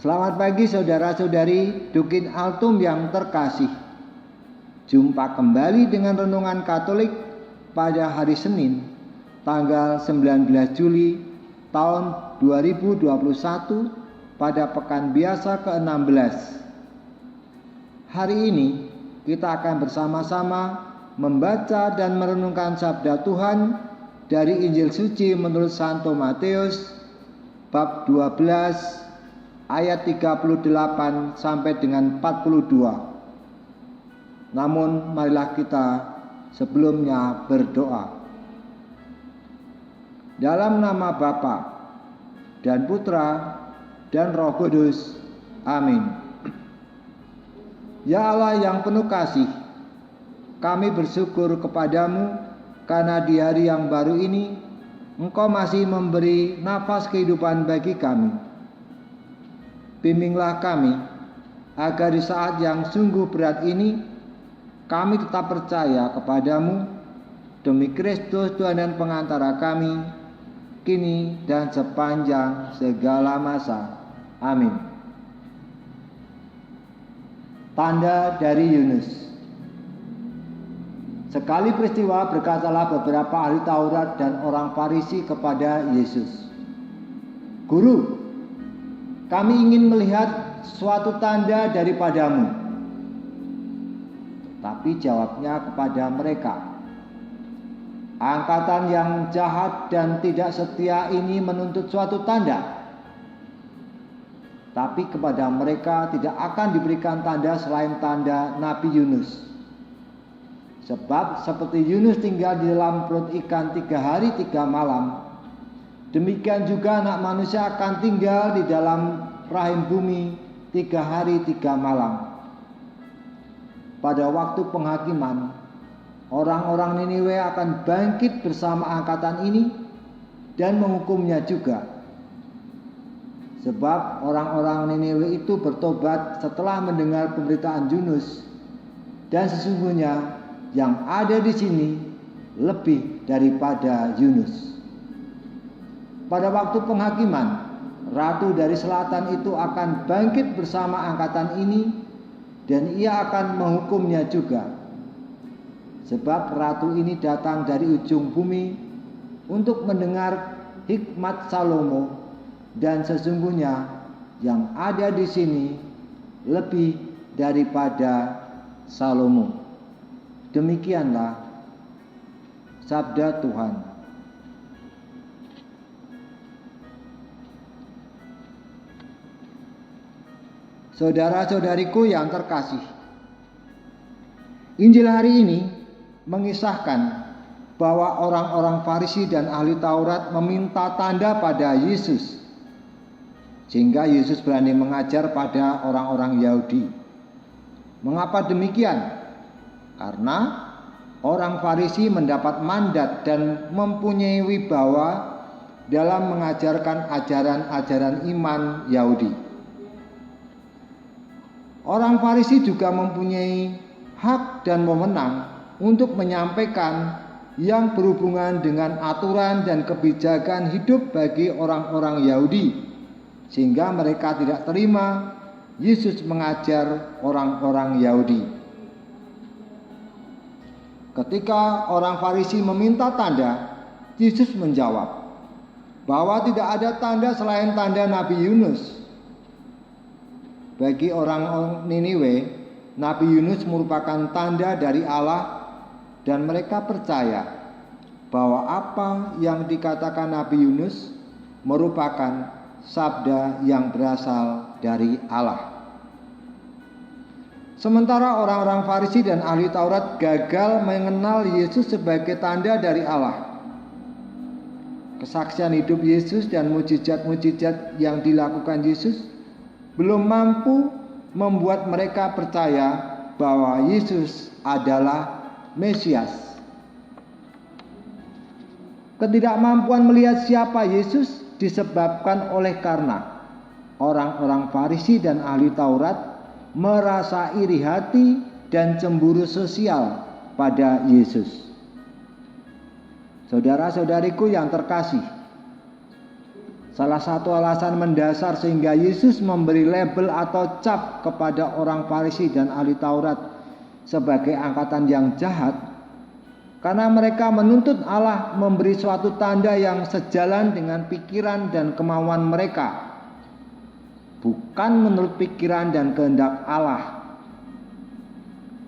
Selamat pagi saudara-saudari Dukin Altum yang terkasih. Jumpa kembali dengan Renungan Katolik pada hari Senin, tanggal 19 Juli tahun 2021 pada pekan biasa ke-16. Hari ini kita akan bersama-sama membaca dan merenungkan sabda Tuhan dari Injil Suci menurut Santo Matius bab 12 ayat 38 sampai dengan 42. Namun marilah kita sebelumnya berdoa. Dalam nama Bapa dan Putra dan Roh Kudus. Amin. Ya Allah yang penuh kasih, kami bersyukur kepadamu karena di hari yang baru ini Engkau masih memberi nafas kehidupan bagi kami. Bimbinglah kami agar di saat yang sungguh berat ini kami tetap percaya kepadamu demi Kristus Tuhan dan pengantara kami kini dan sepanjang segala masa. Amin. Tanda dari Yunus. Sekali peristiwa berkatalah beberapa ahli Taurat dan orang Farisi kepada Yesus, "Guru, kami ingin melihat suatu tanda daripadamu." Tapi jawabnya kepada mereka, "Angkatan yang jahat dan tidak setia ini menuntut suatu tanda. Tapi kepada mereka tidak akan diberikan tanda selain tanda Nabi Yunus. Sebab seperti Yunus tinggal di dalam perut ikan 3 hari 3 malam, demikian juga Anak Manusia akan tinggal di dalam rahim bumi 3 hari 3 malam. Pada waktu penghakiman, orang-orang Niniwe akan bangkit bersama angkatan ini dan menghukumnya juga. Sebab orang-orang Niniwe itu bertobat setelah mendengar pemberitaan Yunus, dan sesungguhnya yang ada di sini lebih daripada Yunus." Pada waktu penghakiman, ratu dari selatan itu akan bangkit bersama angkatan ini dan ia akan menghukumnya juga. Sebab ratu ini datang dari ujung bumi untuk mendengar hikmat Salomo, dan sesungguhnya yang ada di sini lebih daripada Salomo. Demikianlah sabda Tuhan. Saudara-saudariku yang terkasih, Injil hari ini mengisahkan bahwa orang-orang Farisi dan ahli Taurat meminta tanda pada Yesus, sehingga Yesus berani mengajar pada orang-orang Yahudi. Mengapa demikian? Karena orang Farisi mendapat mandat dan mempunyai wibawa dalam mengajarkan ajaran-ajaran iman Yahudi. Orang Farisi juga mempunyai hak dan wewenang untuk menyampaikan yang berhubungan dengan aturan dan kebijakan hidup bagi orang-orang Yahudi, sehingga mereka tidak terima Yesus mengajar orang-orang Yahudi. Ketika orang Farisi meminta tanda, Yesus menjawab bahwa tidak ada tanda selain tanda Nabi Yunus. Bagi orang Niniwe, Nabi Yunus merupakan tanda dari Allah, dan mereka percaya bahwa apa yang dikatakan Nabi Yunus merupakan sabda yang berasal dari Allah. Sementara orang-orang Farisi dan ahli Taurat gagal mengenal Yesus sebagai tanda dari Allah. Kesaksian hidup Yesus dan mujizat-mujizat yang dilakukan Yesus belum mampu membuat mereka percaya bahwa Yesus adalah Mesias. Ketidakmampuan melihat siapa Yesus disebabkan oleh karena orang-orang Farisi dan ahli Taurat merasa iri hati dan cemburu sosial pada Yesus. Saudara-saudariku yang terkasih, Salah satu alasan mendasar sehingga Yesus memberi label atau cap kepada orang Farisi dan ahli Taurat sebagai angkatan yang jahat, karena mereka menuntut Allah memberi suatu tanda yang sejalan dengan pikiran dan kemauan mereka, bukan menurut pikiran dan kehendak Allah.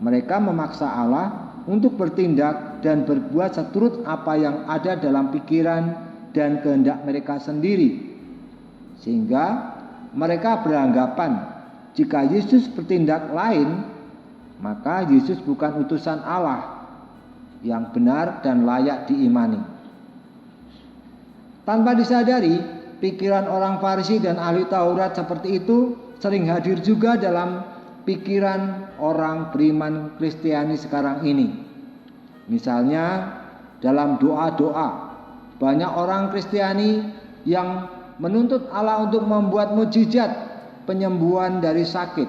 Mereka memaksa Allah untuk bertindak dan berbuat seturut apa yang ada dalam pikiran dan kehendak mereka sendiri, sehingga mereka beranggapan jika Yesus bertindak lain, maka Yesus bukan utusan Allah yang benar dan layak diimani. Tanpa disadari, pikiran orang Farisi dan ahli Taurat seperti itu sering hadir juga dalam pikiran orang beriman Kristiani sekarang ini. Misalnya dalam doa-doa, banyak orang Kristiani yang menuntut Allah untuk membuat mukjizat penyembuhan dari sakit,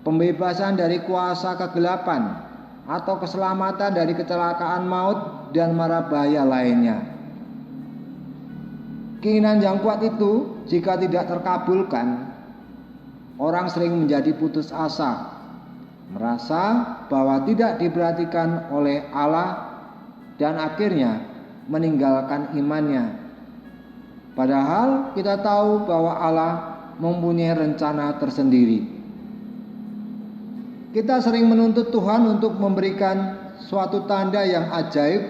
pembebasan dari kuasa kegelapan, atau keselamatan dari kecelakaan maut dan mara bahaya lainnya. Keinginan yang kuat itu jika tidak terkabulkan, orang sering menjadi putus asa, merasa bahwa tidak diperhatikan oleh Allah dan akhirnya meninggalkan imannya. Padahal kita tahu bahwa Allah mempunyai rencana tersendiri. Kita sering menuntut Tuhan untuk memberikan suatu tanda yang ajaib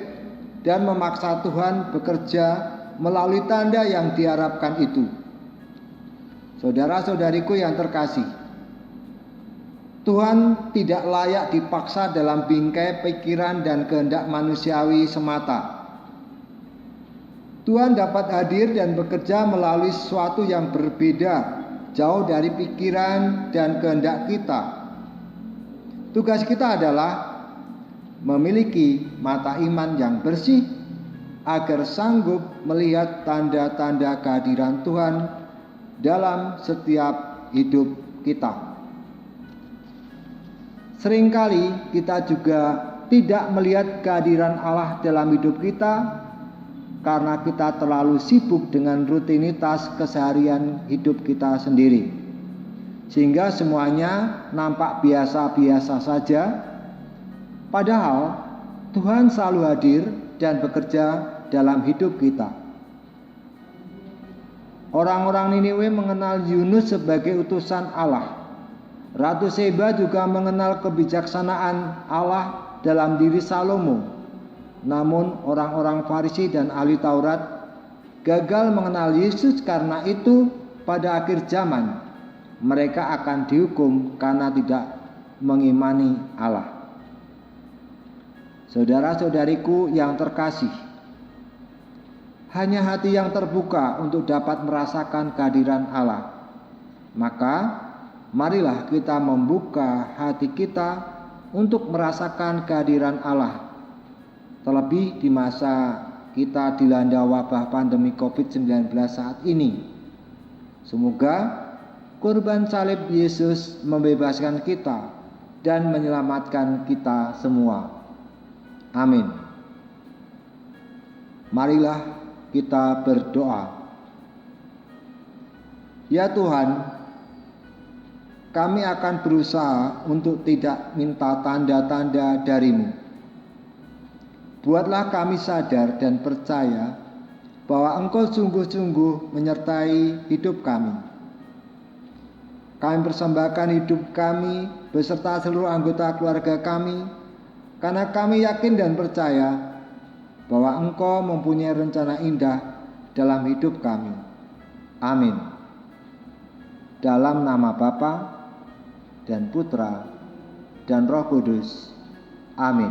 dan memaksa Tuhan bekerja melalui tanda yang diharapkan itu. Saudara-saudariku yang terkasih, Tuhan tidak layak dipaksa dalam bingkai pikiran dan kehendak manusiawi semata. Tuhan dapat hadir dan bekerja melalui sesuatu yang berbeda, jauh dari pikiran dan kehendak kita. Tugas kita adalah memiliki mata iman yang bersih agar sanggup melihat tanda-tanda kehadiran Tuhan dalam setiap hidup kita. Seringkali kita juga tidak melihat kehadiran Allah dalam hidup kita karena kita terlalu sibuk dengan rutinitas keseharian hidup kita sendiri, sehingga semuanya nampak biasa-biasa saja. Padahal Tuhan selalu hadir dan bekerja dalam hidup kita. Orang-orang Niniwe mengenal Yunus sebagai utusan Allah. Ratu Seba juga mengenal kebijaksanaan Allah dalam diri Salomo. Namun orang-orang Farisi dan ahli Taurat gagal mengenal Yesus, karena itu pada akhir zaman mereka akan dihukum karena tidak mengimani Allah. Saudara-saudariku yang terkasih, hanya hati yang terbuka untuk dapat merasakan kehadiran Allah. Maka marilah kita membuka hati kita untuk merasakan kehadiran Allah, terlebih di masa kita dilanda wabah pandemi COVID-19 saat ini. Semoga kurban salib Yesus membebaskan kita dan menyelamatkan kita semua. Amin. Marilah kita berdoa. Ya Tuhan, kami akan berusaha untuk tidak minta tanda-tanda dari-Mu. Buatlah kami sadar dan percaya bahwa Engkau sungguh-sungguh menyertai hidup kami. Kami persembahkan hidup kami beserta seluruh anggota keluarga kami, karena kami yakin dan percaya bahwa Engkau mempunyai rencana indah dalam hidup kami. Amin. Dalam nama Bapa dan Putra dan Roh Kudus. Amin.